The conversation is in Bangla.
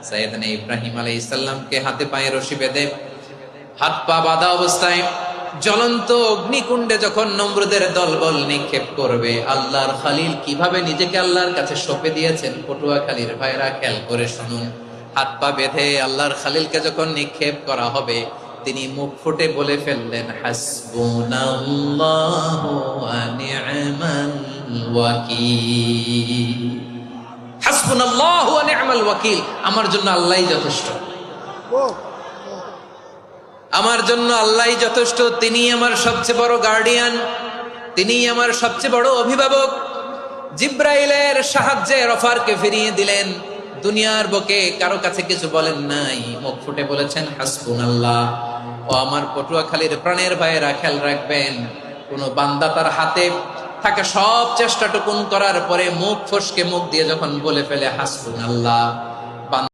সাইয়েদনা ইব্রাহিম আলাইহিস সালামকে হাতে পায়ে রশি বেঁধে হাত পা বাঁধা অবস্থায় জ্বলন্ত অগ্নিকুণ্ডে যখন নমরুদের দলবল নিক্ষেপ করবে, আল্লাহর খলিল কিভাবে নিজেকে আল্লাহর কাছে সঁপে দিয়েছেন পটুয়াখালীর ভাইরা খেয়াল করে শুনুন। হাত পা বেঁধে আল্লাহর খলিলকে যখন নিক্ষেপ করা হবে, তিনি মুখ ফুটে বলে ফেললেন, হাসবুনাল্লাহু ওয়া নি'মাল ওয়াকিল। হাসবুনাল্লাহু ওয়া নি'মাল ওয়াকিল, আমার জন্য আল্লাহই যথেষ্ট, আমার জন্য আল্লাহই যথেষ্ট। তিনি আমার সবচেয়ে বড় গার্ডিয়ান, তিনি আমার সবচেয়ে বড় অভিভাবক। জিব্রাইলের সাহায্যে রফারকে ফিরিয়ে দিলেন। দুনিয়ার বুকে কারো কাছে কিছু বলেন নাই, মুখ ফুটে বলেছেন হাসবুনাল্লাহ। ও আমার পটুয়াখালীর প্রাণের ভাইয়েরা, খেয়াল রাখবেন, কোন বান্দা তার হাতে থাকা সব চেষ্টাটুকুন করার পরে মুখ ফসকে মুখ দিয়ে যখন বলে ফেলে হাসবুনাল্লাহ,